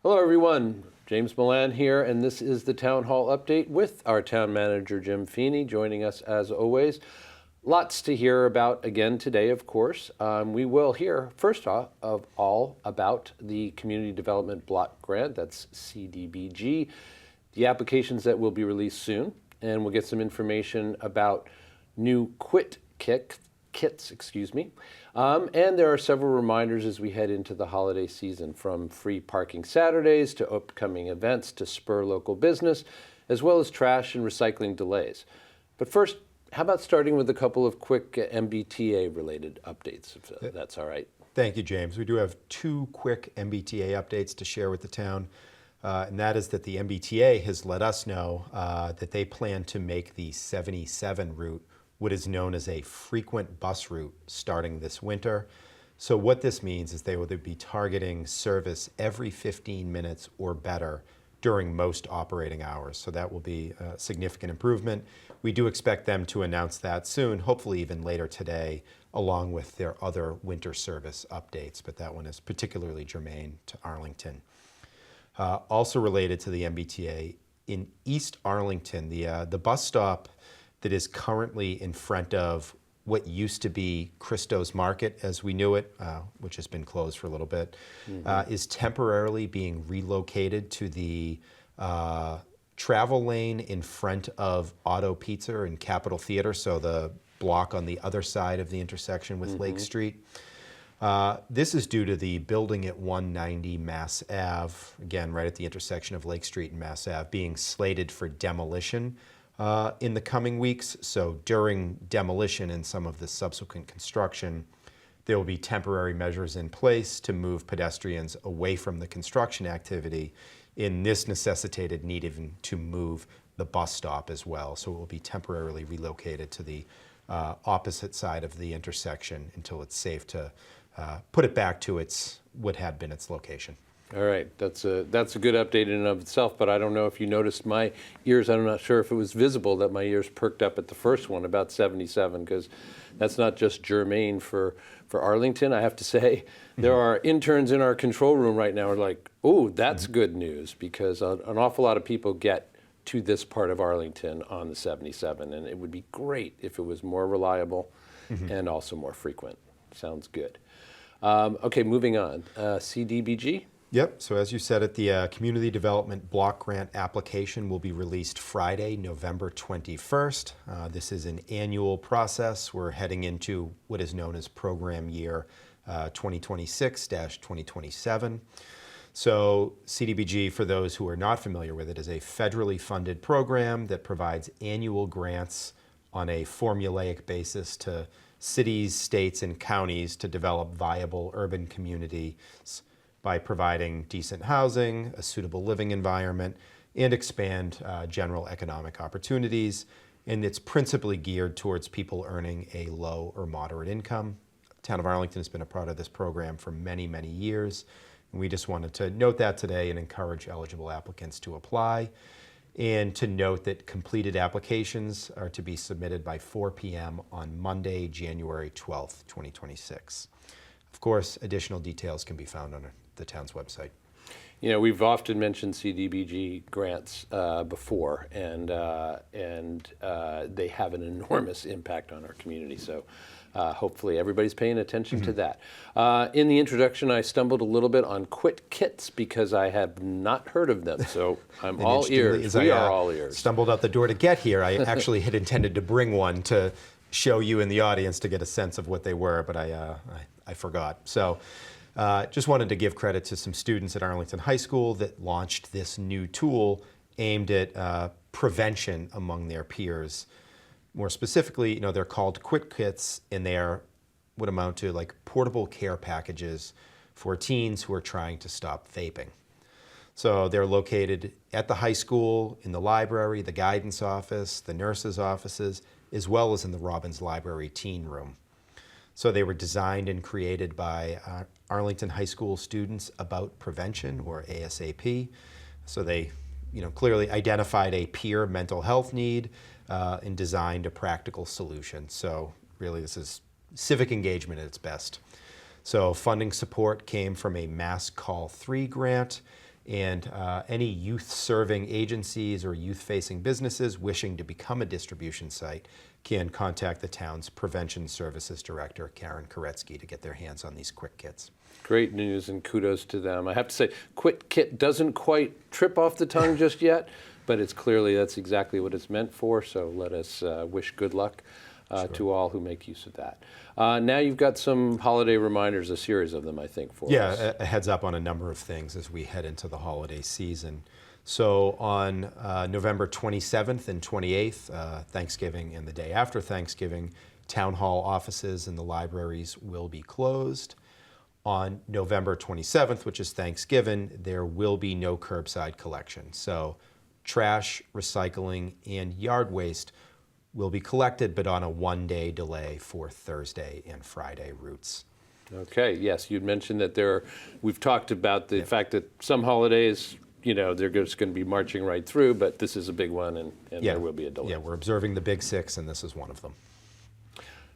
Hello everyone, James Milan here, and this is the Town Hall Update with our Town Manager Jim Feeney joining us as always. Lots to hear about again today, of course. We will hear first of all about the Community Development Block Grant, that's CDBG, the applications that will be released soon, and we'll get some information about new kits, and there are several reminders as we head into the holiday season, from free parking Saturdays to upcoming events to spur local business, as well as trash and recycling delays. But first, how about starting with a couple of quick MBTA-related updates, if that's all right? Thank you, James. We do have two quick MBTA updates to share with the town, and that is that the MBTA has let us know that they plan to make the 77 route what is known as a frequent bus route starting this winter. So what this means is they will be targeting service every 15 minutes or better during most operating hours. So that will be a significant improvement. We do expect them to announce that soon, hopefully even later today, along with their other winter service updates, but that one is particularly germane to Arlington. Also related to the MBTA, in East Arlington, the bus stop that is currently in front of what used to be Christo's Market as we knew it, which has been closed for a little bit, is temporarily being relocated to the travel lane in front of Auto Pizza and Capitol Theater, so the block on the other side of the intersection with Lake Street. This is due to the building at 190 Mass Ave, again right at the intersection of Lake Street and Mass Ave, being slated for demolition in the coming weeks. So during demolition and some of the subsequent construction, there will be temporary measures in place to move pedestrians away from the construction activity. In this necessitated need even to move the bus stop as well. So it will be temporarily relocated to the opposite side of the intersection until it's safe to put it back to what had been its location. All right, that's a good update in and of itself, but I don't know if you noticed my ears. I'm not sure if it was visible that my ears perked up at the first one about 77, because that's not just germane for Arlington. I have to say, there are interns in our control room right now who are like, oh, that's good news, because an awful lot of people get to this part of Arlington on the 77, and it would be great if it was more reliable and also more frequent. Sounds good. Okay, moving on. CDBG? Yep, so as you said it, the Community Development Block Grant application will be released Friday, November 21st. This is an annual process. We're heading into what is known as program year 2026-2027. So CDBG, for those who are not familiar with it, is a federally funded program that provides annual grants on a formulaic basis to cities, states, and counties to develop viable urban communities by providing decent housing, a suitable living environment, and expand general economic opportunities. And it's principally geared towards people earning a low or moderate income. The town of Arlington has been a part of this program for many, many years. And we just wanted to note that today and encourage eligible applicants to apply. And to note that completed applications are to be submitted by 4 p.m. on Monday, January 12th, 2026. Of course, additional details can be found on the town's website. You know, we've often mentioned CDBG grants before, and they have an enormous impact on our community. So hopefully everybody's paying attention to that. In the introduction, I stumbled a little bit on kits because I have not heard of them. So I'm all ears. We are all ears. Stumbled out the door to get here. I actually had intended to bring one to show you in the audience to get a sense of what they were, but I forgot. So just wanted to give credit to some students at Arlington High School that launched this new tool aimed at prevention among their peers. More specifically, they're called kits, and they would amount to like portable care packages for teens who are trying to stop vaping. So they're located at the high school, in the library, the guidance office, the nurses' offices, as well as in the Robbins Library teen room. So they were designed and created by Arlington High School students about prevention, or ASAP. So they clearly identified a peer mental health need and designed a practical solution. So really this is civic engagement at its best. So funding support came from a Mass Call 3 grant, And any youth-serving agencies or youth-facing businesses wishing to become a distribution site can contact the town's Prevention Services Director, Karen Koretsky, to get their hands on these quick kits. Great news, and kudos to them. I have to say, quick kit doesn't quite trip off the tongue just yet, but it's clearly that's exactly what it's meant for, so let us wish good luck to all who make use of that. Now you've got some holiday reminders, a series of them, I think, for us. Yeah, a heads up on a number of things as we head into the holiday season. So on November 27th and 28th, Thanksgiving and the day after Thanksgiving, town hall offices and the libraries will be closed. On November 27th, which is Thanksgiving, there will be no curbside collection. So trash, recycling, and yard waste will be collected, but on a one-day delay for Thursday and Friday routes. Okay, yes, you'd mentioned that we've talked about the fact that some holidays, they're just going to be marching right through, but this is a big one, and there will be a delay. Yeah, we're observing the big six, and this is one of them.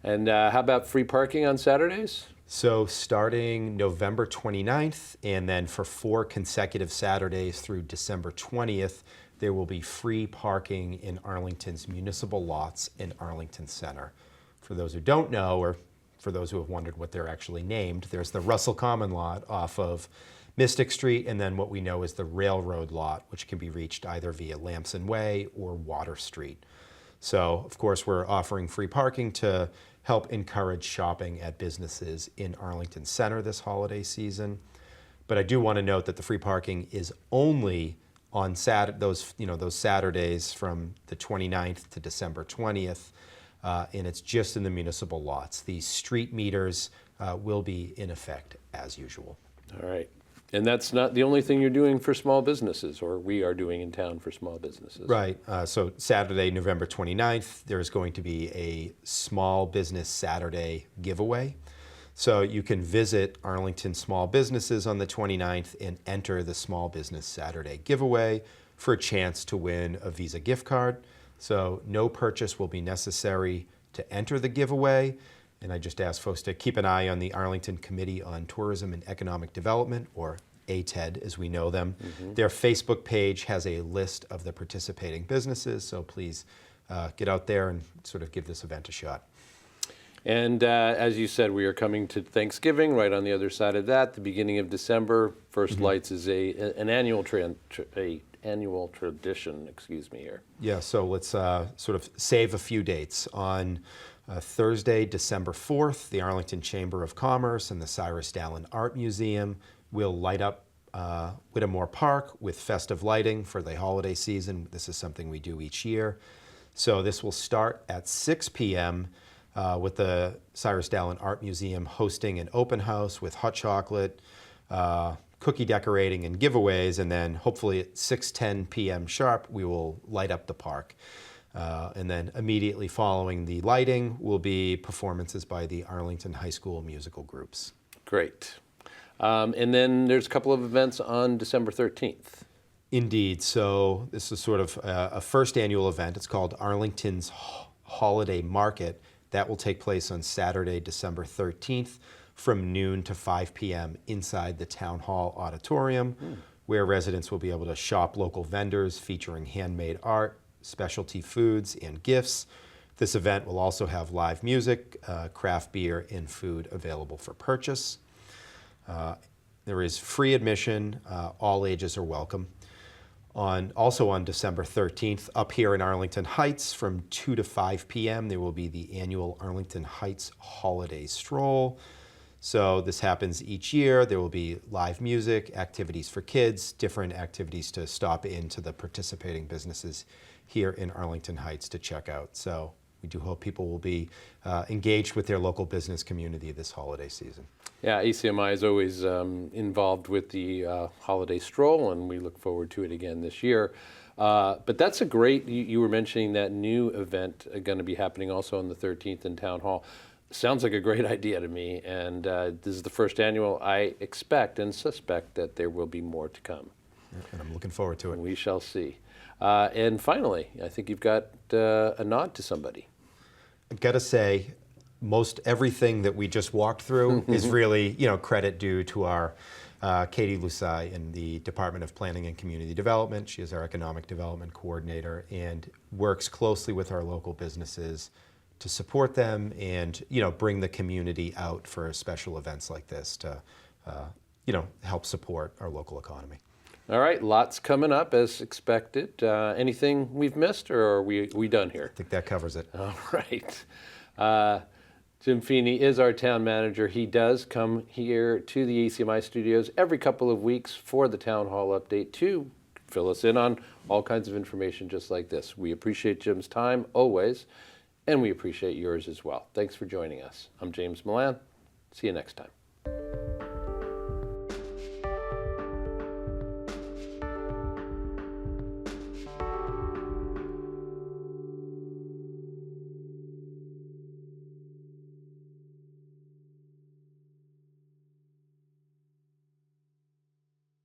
And how about free parking on Saturdays? So starting November 29th, and then for 4 consecutive Saturdays through December 20th, there will be free parking in Arlington's municipal lots in Arlington Center. For those who don't know, or for those who have wondered what they're actually named, there's the Russell Common lot off of Mystic Street, and then what we know is the Railroad lot, which can be reached either via Lamson Way or Water Street. So, of course, we're offering free parking to help encourage shopping at businesses in Arlington Center this holiday season. But I do want to note that the free parking is only on those Saturdays from the 29th to December 20th, and it's just in the municipal lots. The street meters will be in effect as usual. All right. And that's not the only thing you're doing for small businesses, or we are doing in town for small businesses. Right. So Saturday, November 29th, there's going to be a Small Business Saturday giveaway. So you can visit Arlington Small Businesses on the 29th and enter the Small Business Saturday giveaway for a chance to win a Visa gift card. So no purchase will be necessary to enter the giveaway. And I just ask folks to keep an eye on the Arlington Committee on Tourism and Economic Development, or ATED as we know them. Mm-hmm. Their Facebook page has a list of the participating businesses, so please get out there and sort of give this event a shot. And as you said, we are coming to Thanksgiving, right on the other side of that, the beginning of December. First Lights is an annual tradition, here. Yeah, so let's sort of save a few dates. On Thursday, December 4th, the Arlington Chamber of Commerce and the Cyrus Dallin Art Museum will light up Whittemore Park with festive lighting for the holiday season. This is something we do each year. So this will start at 6 p.m. With the Cyrus Dallin Art Museum hosting an open house with hot chocolate, cookie decorating, and giveaways, and then hopefully at 6:10 p.m. sharp, we will light up the park. And then immediately following the lighting will be performances by the Arlington High School musical groups. Great. And then there's a couple of events on December 13th. Indeed. So this is sort of a first annual event. It's called Arlington's Holiday Market. That will take place on Saturday, December 13th from noon to 5 p.m. inside the Town Hall Auditorium, where residents will be able to shop local vendors featuring handmade art, specialty foods, and gifts. This event will also have live music, craft beer, and food available for purchase. There is free admission. All ages are welcome. Also on December 13th, up here in Arlington Heights from 2 to 5 p.m., there will be the annual Arlington Heights Holiday Stroll. So this happens each year. There will be live music, activities for kids, different activities to stop into the participating businesses here in Arlington Heights to check out. So we do hope people will be engaged with their local business community this holiday season. Yeah, ACMi is always involved with the holiday stroll, and we look forward to it again this year. But that's a great, you were mentioning that new event going to be happening also on the 13th in Town Hall. Sounds like a great idea to me, and this is the first annual. I expect and suspect that there will be more to come. And I'm looking forward to it. We shall see. And finally, I think you've got a nod to somebody. I've got to say, most everything that we just walked through is really, credit due to our Katie Luczai in the Department of Planning and Community Development. She is our Economic Development Coordinator and works closely with our local businesses to support them and, bring the community out for special events like this to, help support our local economy. All right, lots coming up as expected. Anything we've missed, or are we done here? I think that covers it. All right. Jim Feeney is our town manager. He does come here to the ACMi studios every couple of weeks for the town hall update to fill us in on all kinds of information just like this. We appreciate Jim's time always, and we appreciate yours as well. Thanks for joining us. I'm James Milan. See you next time.